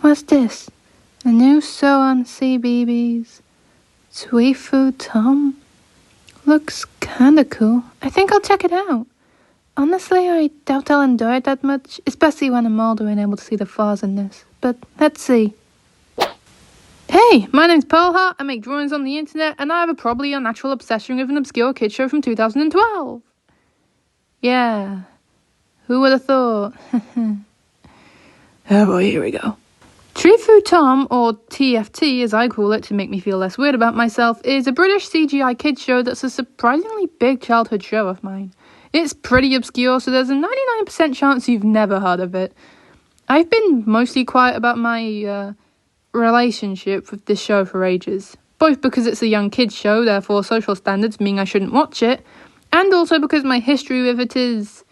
What's this? A new show on CBeebies. Anyhoo Tom? Looks kinda cool. I think I'll check it out. Honestly, I doubt I'll enjoy it that much, especially when I'm older and able to see the flaws in this. But let's see. Hey, my name's Pearlheart, I make drawings on the internet, and I have a probably unnatural obsession with an obscure kid show from 2012. Yeah, who would have thought? Oh boy, here we go. Anyhoo Tom, or TFT as I call it to make me feel less weird about myself, is a British CGI kids show that's a surprisingly big childhood show of mine. It's pretty obscure, so there's a 99% chance you've never heard of it. I've been mostly quiet about my relationship with this show for ages, both because it's a young kids show, therefore social standards mean I shouldn't watch it, and also because my history with it is,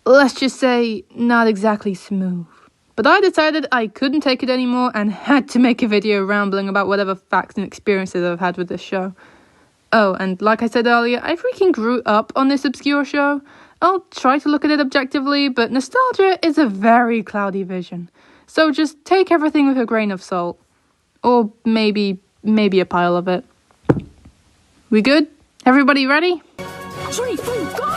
let's just say, not exactly smooth. But I decided I couldn't take it anymore and had to make a video rambling about whatever facts and experiences I've had with this show. Oh, and like I said earlier, I freaking grew up on this obscure show. I'll try to look at it objectively, but nostalgia is a very cloudy vision. So just take everything with a grain of salt. Or maybe a pile of it. We good? Everybody ready? 3, 4, go!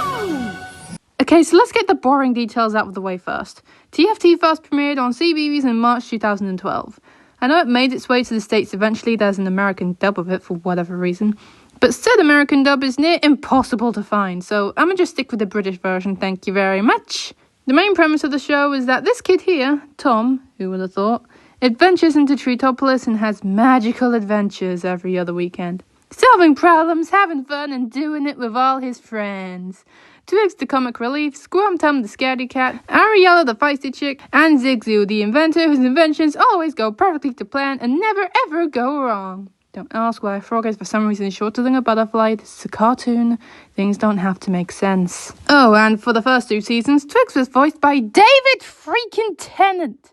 Okay, so let's get the boring details out of the way first. TFT first premiered on CBeebies in March 2012. I know it made its way to the States eventually, there's an American dub of it for whatever reason. But said American dub is near impossible to find, so I'ma just stick with the British version, thank you very much. The main premise of the show is that this kid here, Tom, who would have thought, adventures into Treetopolis and has magical adventures every other weekend. Solving problems, having fun, and doing it with all his friends. Twigs the comic relief, Squirm-Tum the scaredy cat, Ariella the feisty chick, and Zigzoo the inventor whose inventions always go perfectly to plan and never ever go wrong. Don't ask why a frog is for some reason shorter than a butterfly. This is a cartoon. Things don't have to make sense. Oh, and for the first 2 seasons, Twigs was voiced by David freaking Tennant.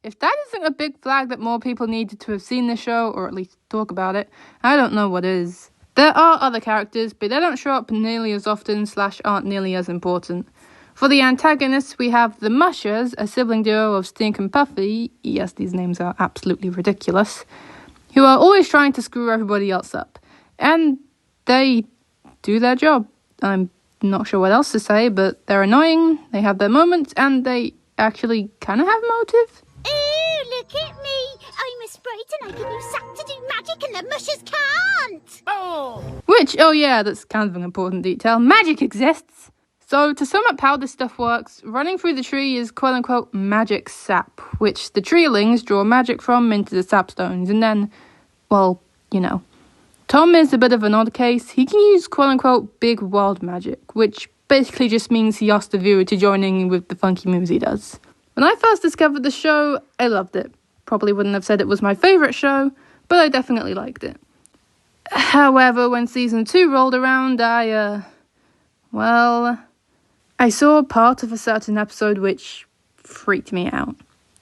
If that isn't a big flag that more people needed to have seen the show, or at least talk about it, I don't know what is. There are other characters, but they don't show up nearly as often / aren't nearly as important. For the antagonists, we have the Mushers, a sibling duo of Stink and Puffy, yes, these names are absolutely ridiculous, who are always trying to screw everybody else up. And they do their job. I'm not sure what else to say, but they're annoying, they have their moments, and they actually kind of have motive. Ooh, look at me! I'm a sprite and I can use sap to do magic and the mushers can't! Oh! Which, oh yeah, that's kind of an important detail. Magic exists! So, to sum up how this stuff works, running through the tree is quote-unquote magic sap, which the treelings draw magic from into the sapstones, and then, well, you know. Tom is a bit of an odd case. He can use quote-unquote big wild magic, which basically just means he asks the viewer to join in with the funky moves he does. When I first discovered the show, I loved it. Probably wouldn't have said it was my favourite show, but I definitely liked it. However, when season 2 rolled around, I saw part of a certain episode which freaked me out.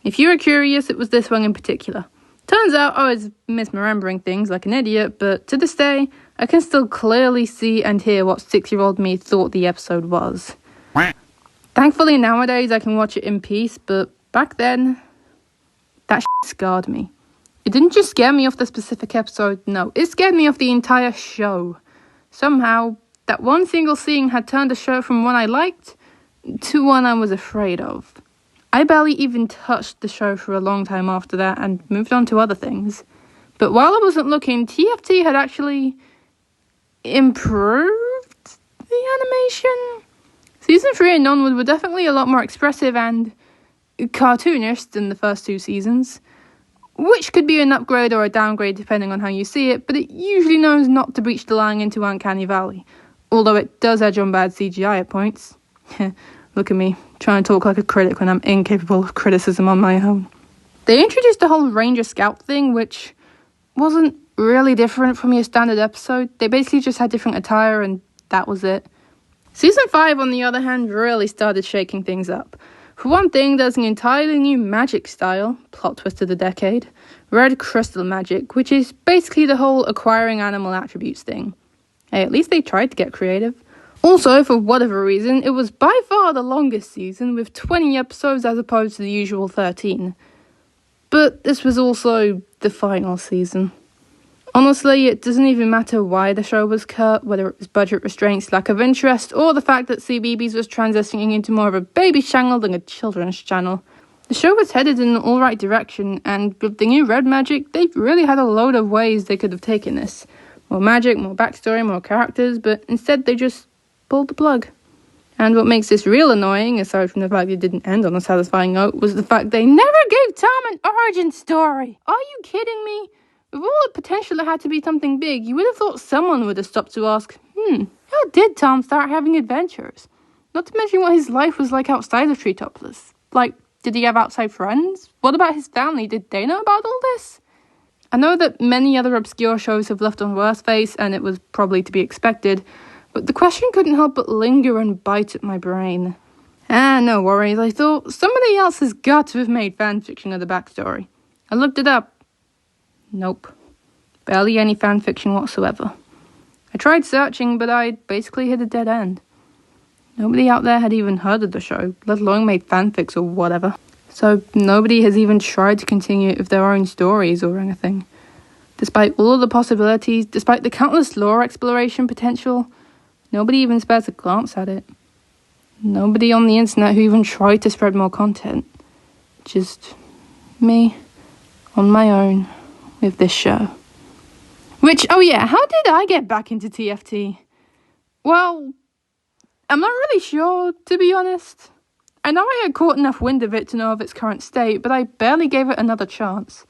If you were curious, it was this one in particular. Turns out I was misremembering things like an idiot, but to this day, I can still clearly see and hear what 6-year-old me thought the episode was. Thankfully, nowadays, I can watch it in peace, but back then, that scarred me. It didn't just scare me off the specific episode, no, it scared me off the entire show. Somehow, that one single scene had turned the show from one I liked to one I was afraid of. I barely even touched the show for a long time after that and moved on to other things. But while I wasn't looking, TFT had actually improved the animation. Season 3 and onward were definitely a lot more expressive and cartoonish than the first 2 seasons, which could be an upgrade or a downgrade depending on how you see it, but it usually knows not to breach the line into Uncanny Valley, although it does edge on bad CGI at points. Look at me, trying to talk like a critic when I'm incapable of criticism on my own. They introduced the whole Ranger Scout thing, which wasn't really different from your standard episode. They basically just had different attire and that was it. Season 5, on the other hand, really started shaking things up. For one thing, there's an entirely new magic style, plot twist of the decade, red crystal magic, which is basically the whole acquiring animal attributes thing. Hey, at least they tried to get creative. Also, for whatever reason, it was by far the longest season, with 20 episodes as opposed to the usual 13. But this was also the final season. Honestly, it doesn't even matter why the show was cut, whether it was budget restraints, lack of interest, or the fact that CBeebies was transitioning into more of a baby channel than a children's channel. The show was headed in an alright direction, and with the new Red magic, they really had a load of ways they could have taken this. More magic, more backstory, more characters, but instead they just pulled the plug. And what makes this real annoying, aside from the fact it didn't end on a satisfying note, was the fact they never gave Tom an origin story. Are you kidding me? With all the potential it had to be something big, you would have thought someone would have stopped to ask, how did Tom start having adventures? Not to mention what his life was like outside of Treetopless. Like, did he have outside friends? What about his family? Did they know about all this? I know that many other obscure shows have left on worse face, and it was probably to be expected, but the question couldn't help but linger and bite at my brain. No worries, I thought somebody else has got to have made fanfiction of the backstory. I looked it up. Nope. Barely any fanfiction whatsoever. I tried searching, but I basically hit a dead end. Nobody out there had even heard of the show, let alone made fanfics or whatever. So nobody has even tried to continue it with their own stories or anything. Despite all of the possibilities, despite the countless lore exploration potential, nobody even spares a glance at it. Nobody on the internet who even tried to spread more content. Just me, on my own, with this show. Which, oh yeah, how did I get back into TFT? Well, I'm not really sure, to be honest. I know I had caught enough wind of it to know of its current state, but I barely gave it another chance.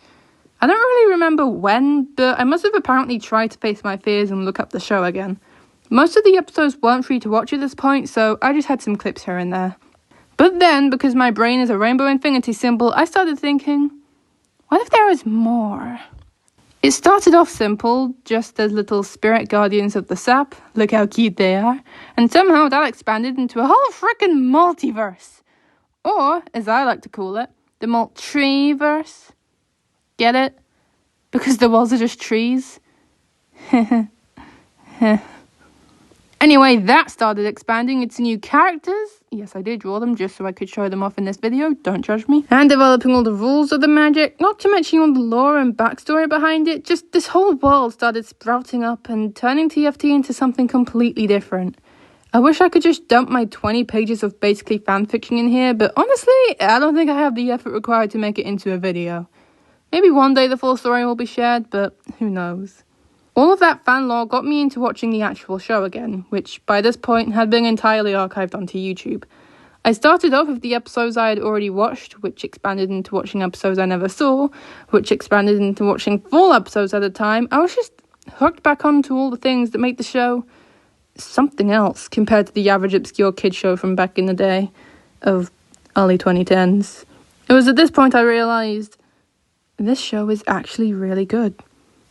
I don't really remember when, but I must have apparently tried to face my fears and look up the show again. Most of the episodes weren't free to watch at this point, so I just had some clips here and there. But then, because my brain is a rainbow infinity symbol, I started thinking, what if there was more? It started off simple, just as little spirit guardians of the sap, look how cute they are, and somehow that expanded into a whole frickin' multiverse. Or, as I like to call it, the Maltreeverse. Get it? Because the walls are just trees. Anyway, that started expanding into new characters. Yes, I did draw them just so I could show them off in this video, don't judge me. And developing all the rules of the magic, not to mention all the lore and backstory behind it, just this whole world started sprouting up and turning TFT into something completely different. I wish I could just dump my 20 pages of basically fanfiction in here, but honestly, I don't think I have the effort required to make it into a video. Maybe one day the full story will be shared, but who knows. All of that fan lore got me into watching the actual show again, which by this point had been entirely archived onto YouTube. I started off with the episodes I had already watched, which expanded into watching episodes I never saw, which expanded into watching full episodes at a time. I was just hooked back onto all the things that make the show something else compared to the average obscure kid show from back in the day of early 2010s. It was at this point I realised this show is actually really good.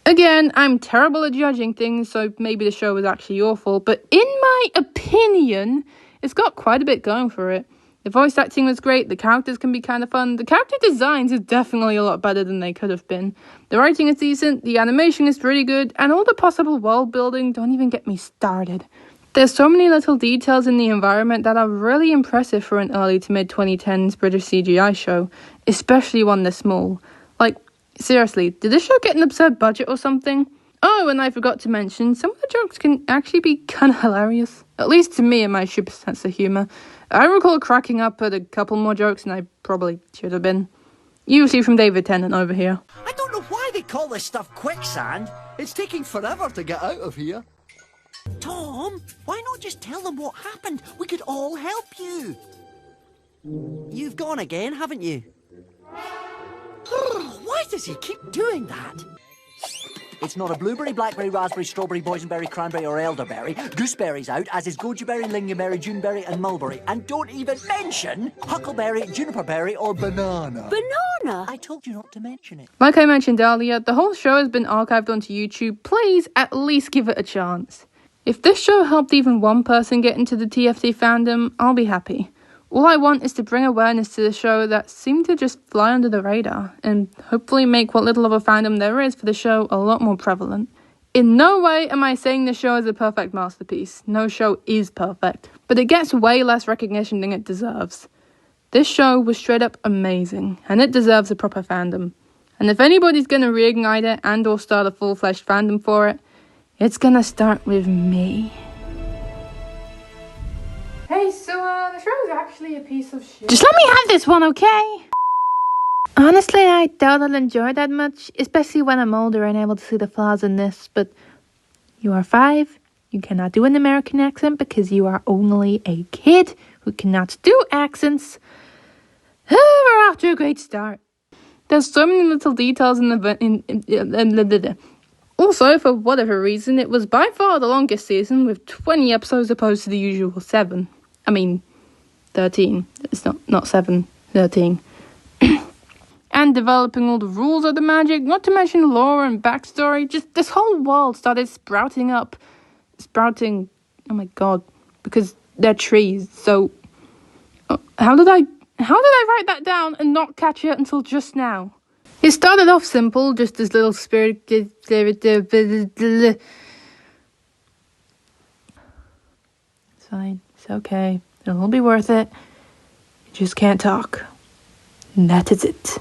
Again, I'm terrible at judging things, so maybe the show was actually awful, but in my opinion, it's got quite a bit going for it. The voice acting was great, the characters can be kind of fun, the character designs are definitely a lot better than they could have been. The writing is decent, the animation is pretty good, and all the possible world building, don't even get me started. There's so many little details in the environment that are really impressive for an early to mid-2010s British CGI show, especially one this small. Like, seriously, did this show get an absurd budget or something? Oh, and I forgot to mention, some of the jokes can actually be kind of hilarious. At least to me and my super sense of humour. I recall cracking up at a couple more jokes than I probably should have been. Usually from David Tennant over here. I don't know why they call this stuff quicksand. It's taking forever to get out of here. Tom, why not just tell them what happened? We could all help you. You've gone again, haven't you? Why does he keep doing that? It's not a blueberry, blackberry, raspberry, strawberry, boysenberry, cranberry or elderberry. Gooseberry's out, as is gojiberry, lingonberry, juneberry and mulberry. And don't even mention huckleberry, juniperberry or banana. Banana? I told you not to mention it. Like I mentioned earlier, the whole show has been archived onto YouTube. Please at least give it a chance. If this show helped even one person get into the TFT fandom, I'll be happy. All I want is to bring awareness to the show that seemed to just fly under the radar, and hopefully make what little of a fandom there is for the show a lot more prevalent. In no way am I saying the show is a perfect masterpiece. No show is perfect, but it gets way less recognition than it deserves. This show was straight up amazing, and it deserves a proper fandom. And if anybody's going to reignite it and or start a full-fledged fandom for it, it's going to start with me. Hey, so the show's actually a piece of shit. Just let me have this one, okay? Honestly, I doubt I'll enjoy that much, especially when I'm older and able to see the flaws in this, but you are 5. You cannot do an American accent because you are only a kid who cannot do accents. We're off to a great start. There's so many little details in the Also, for whatever reason, it was by far the longest season with 20 episodes opposed to the usual 7. I mean, 13. It's not 7, 13. And developing all the rules of the magic, not to mention lore and backstory. Just this whole world started sprouting, oh my god, because they're trees. So, how did I write that down and not catch it until just now? It started off simple, just this little spirit. It's fine, it's okay, it'll all be worth it. You just can't talk. And that is it.